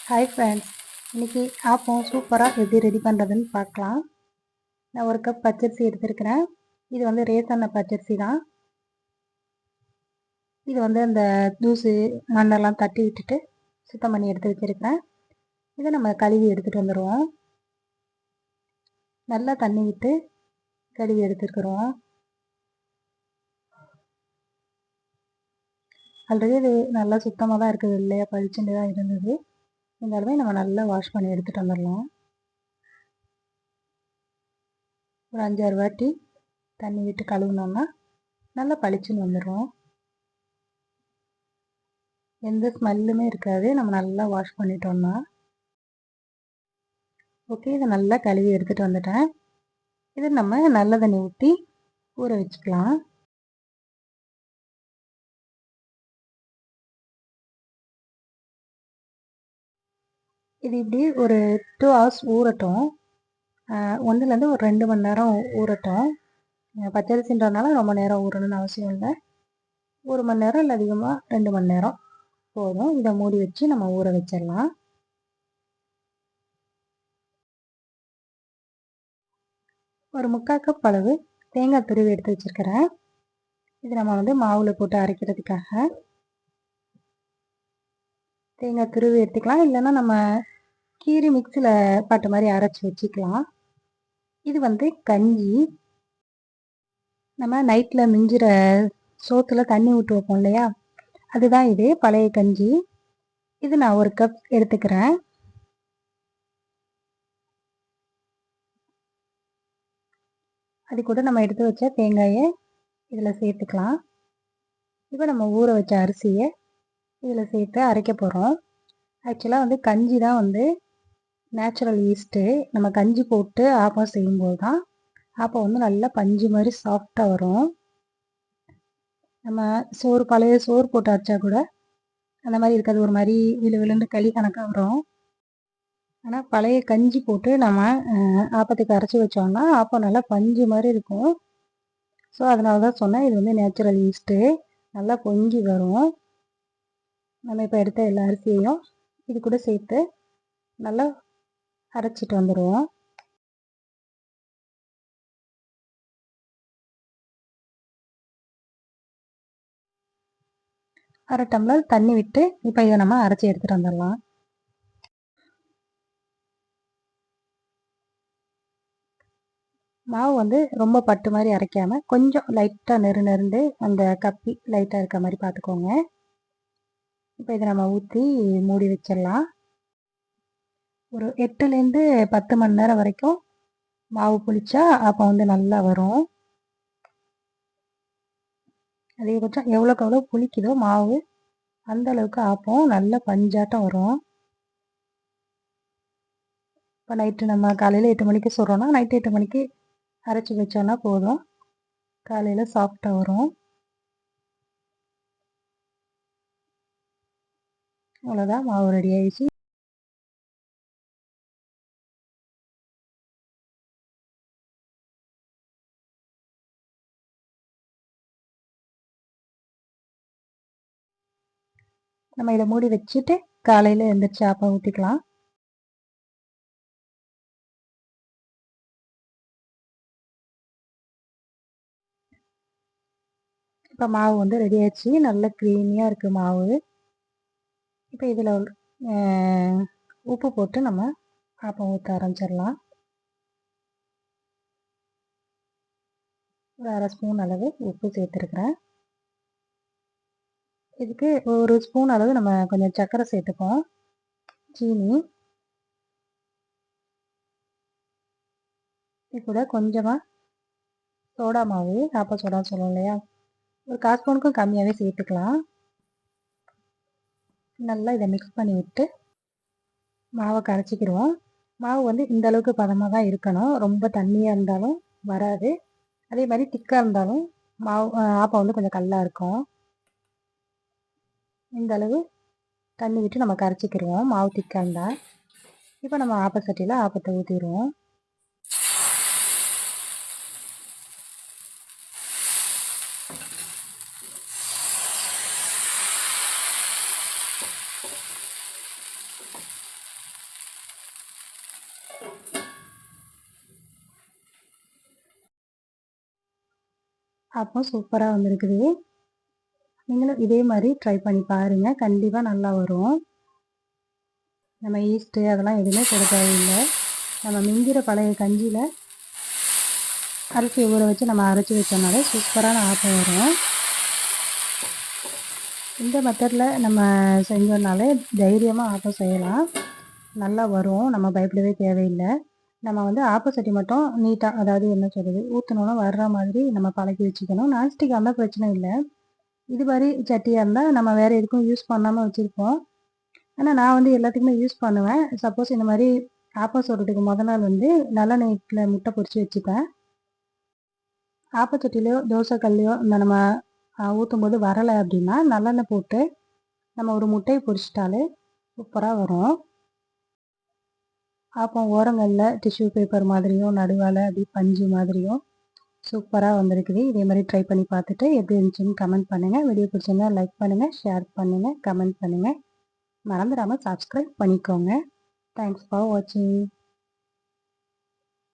Hi friends, இன்றைக்கி ஆப்பம் சூப்பராக எப்படி ரெடி பண்ணுறதுன்னு பார்க்கலாம். நான் ஒரு கப் பச்சரிசி எடுத்துருக்கிறேன். இது வந்து ரேசன் பச்சரிசி தான். இது வந்து அந்த தூசு மண்ணெல்லாம் தட்டி விட்டுட்டு சுத்தம் பண்ணி எடுத்து வச்சுருக்கிறேன். இதை நம்ம கழுவி எடுத்துகிட்டு வந்துடுவோம். நல்லா தண்ணி விட்டு கழுவி எடுத்துருக்குறோம். ஆல்ரெடி இது நல்லா சுத்தமாக தான் இருக்குது, இல்லையா, பளிச்சுட்டு தான் இருந்தது. இருந்தாலுமே நம்ம நல்லா வாஷ் பண்ணி எடுத்துகிட்டு வந்துடலாம். ஒரு 5-6 வாட்டி தண்ணி விட்டு கழுவுனோம்னா நல்லா பளிச்சுன்னு வந்துடும். எந்த ஸ்மெல்லுமே இருக்காது நம்ம நல்லா வாஷ் பண்ணிட்டோம்னா. ஓகே, இதை நல்லா கழுவி எடுத்துகிட்டு வந்துட்டேன். இதை நம்ம நல்ல தண்ணி ஊற்றி ஊற வச்சுக்கலாம். இது இப்படி ஒரு 2 hours ஊறட்டும். 1லேருந்து ஒரு 2 மணி நேரம் ஊறட்டும். பச்சரிசின்றதுனால ரொம்ப நேரம் ஊறணும்னு அவசியம் இல்லை. 1 மணி நேரம் இல்லை, அதிகமாக 2 மணி நேரம் போதும். இதை மூடி வச்சு நம்ம ஊற வச்சிடலாம். ஒரு 3/4 கப் அளவு தேங்காய் துருவி எடுத்து வச்சுருக்கிறேன். இது நம்ம வந்து மாவில் போட்டு அரைக்கிறதுக்காக தேங்காய் துருவி எடுத்துக்கலாம். இல்லைன்னா நம்ம கீரி மிக்சியில் பாட்டு மாதிரி அரைச்சி வச்சுக்கலாம். இது வந்து கஞ்சி. நம்ம நைட்டில் மிஞ்சிற சோத்தில் தண்ணி விட்டு வைப்போம் இல்லையா, அதுதான் இது, பழைய கஞ்சி. இது நான் ஒரு கப் எடுத்துக்கிறேன். அது கூட நம்ம எடுத்து வச்ச தேங்காயை இதில் சேர்த்துக்கலாம். இப்போ நம்ம ஊற வச்ச அரிசியை இதில் சேர்த்து அரைக்க போகிறோம். ஆக்சுவலாக வந்து கஞ்சி தான் வந்து நேச்சுரல் ஈஸ்ட்டு. நம்ம கஞ்சி போட்டு ஆப்பம் செய்யும்போது தான் ஆப்பம் வந்து நல்லா பஞ்சு மாதிரி சாஃப்டாக வரும். நம்ம பழைய சோறு போட்டு அரைச்சா கூட அந்த மாதிரி இருக்காது, ஒரு மாதிரி விழுந்து களி கணக்காக வரும். ஆனால் பழைய கஞ்சி போட்டு நம்ம ஆப்பத்துக்கு அரைச்சி வச்சோம்னா ஆப்பம் நல்லா பஞ்சு மாதிரி இருக்கும். ஸோ அதனால தான் சொன்னேன், இது வந்து நேச்சுரல் ஈஸ்ட்டு, நல்லா பொங்கி வரும். நம்ம இப்போ எடுத்த எல்லா அரிசியையும் இது கூட சேர்த்து நல்லா அரைச்சிட்டு வந்துடுவோம். அரை டம்ளர் தண்ணி விட்டு இப்போ இதை நம்ம அரைச்சி எடுத்துகிட்டு வந்துடலாம். மாவு வந்து ரொம்ப பட்டு மாதிரி அரைக்காமல் கொஞ்சம் லைட்டாக நெருண்டு அந்த கப்பி லைட்டாக இருக்க மாதிரி பார்த்துக்கோங்க. இப்போ இதை நம்ம ஊற்றி மூடி வச்சிடலாம். ஒரு 8லேருந்து 10 மணி நேரம் வரைக்கும் மாவு புளிச்சா அப்போ வந்து நல்லா வரும். அதிகபட்சம் எவ்வளோக்கு எவ்வளோ புளிக்குதோ மாவு அந்த அளவுக்கு ஆப்பம் நல்ல பஞ்சாட்டம் வரும். இப்போ நைட்டு நம்ம காலையில் 8 மணிக்கு சுடுறோன்னா நைட்டு 8 மணிக்கு அரைச்சி வச்சோன்னா போதும், காலையில் சாஃப்டாக வரும். அவ்வளோதான், மாவு ரெடி ஆயிடுச்சு. நம்ம இதை மூடி வச்சுட்டு காலையில் எழுந்திரிச்சு ஆப்பம் ஊற்றிக்கலாம். இப்போ மாவு வந்து ரெடி ஆயிடுச்சு, நல்ல க்ரீமியாக இருக்குது மாவு. இப்போ இதில் உப்பு போட்டு நம்ம ஆப்பம் ஊற்ற ஆரம்பிச்சிடலாம். ஒரு 1/2 ஸ்பூன் அளவு உப்பு சேர்த்துருக்குறேன். இதுக்கு ஒரு ஸ்பூன் அளவு நம்ம கொஞ்சம் சர்க்கரை சேர்த்துப்போம், சீனி. இது கூட கொஞ்சமாக சோடா மாவு, ஆப்ப சோடா சொல்லுவோம் இல்லையா, ஒரு 1/4 ஸ்பூனுக்கும் கம்மியாகவே சேர்த்துக்கலாம். நல்லா இதை மிக்ஸ் பண்ணி விட்டு மாவை கரைச்சிக்கிடுவோம். மாவு வந்து இந்த அளவுக்கு பதமாக தான் இருக்கணும், ரொம்ப தண்ணியாக இருந்தாலும் வராது, அதே மாதிரி திக்காக இருந்தாலும் மாவு ஆப்பம் வந்து கொஞ்சம் கல்லாக இருக்கும். இந்த அளவு தண்ணி விட்டு நம்ம கரைச்சிக்கிடுவோம் மாவு திக்காக இருந்தால். இப்போ நம்ம ஆப்ப சட்டியில் ஆப்பத்தை ஊற்றிடுவோம். அப்போ சூப்பராக வந்திருக்குது. நீங்களும் இதே மாதிரி ட்ரை பண்ணி பாருங்கள், கண்டிப்பாக நல்லா வரும். நம்ம ஈஸ்ட்டு அதெல்லாம் எதுவுமே போட தேவையில்லை. நம்ம மிஞ்சிற பழைய கஞ்சியில் அரிசி ஊற வச்சு நம்ம அரைச்சி வச்சோம்னாலே சூப்பரான ஆப்பம் வரும். இந்த மெத்தடில் நம்ம செஞ்சோம்னாலே தைரியமாக ஆப்பம் செய்யலாம், நல்லா வரும். நம்ம பயப்படவே தேவையில்லை. நம்ம வந்து ஆப்பச்சட்டி மட்டும் நீட்டாக, அதாவது என்ன சொல்கிறது, ஊற்றினோன்னா வர்ற மாதிரி நம்ம பழக்கி வச்சுக்கணும். நான்ஸ்டிக்காக இருந்தால் பிரச்சனை இல்லை. இது மாதிரி சட்டியாக இருந்தால் நம்ம வேறு எதுக்கும் யூஸ் பண்ணாமல் வச்சுருப்போம். ஆனால் நான் வந்து எல்லாத்துக்குமே யூஸ் பண்ணுவேன். சப்போஸ் இந்த மாதிரி ஆப்பம் சுடுறதுக்கு முதல் நாள் வந்து நல்லெண்ணெயில் முட்டை பொரித்து வச்சுப்பேன். ஆப்பச்சட்டிலையோ தோசைக்கல்லையோ இந்த நம்ம ஊற்றும்போது வரலை அப்படின்னா நல்லெண்ணெய் போட்டு நம்ம ஒரு முட்டையை பொரிச்சிட்டாலே சூப்பராக வரும். ஆப்பம் ஓரங்களில் டிஷ்யூ பேப்பர் மாதிரியும் நடுவால் அப்படி பஞ்சு மாதிரியும் சூப்பராக வந்திருக்குது. இதே மாதிரி ட்ரை பண்ணி பார்த்துட்டு எப்படி இருந்துச்சுன்னு கமெண்ட் பண்ணுங்கள். வீடியோ பிடிச்சிருந்தா லைக் பண்ணுங்கள், ஷேர் பண்ணுங்கள், கமெண்ட் பண்ணுங்கள். மறந்துடாமல் சப்ஸ்கிரைப் பண்ணிக்கோங்க. தேங்க்ஸ் ஃபார் வாட்சிங்.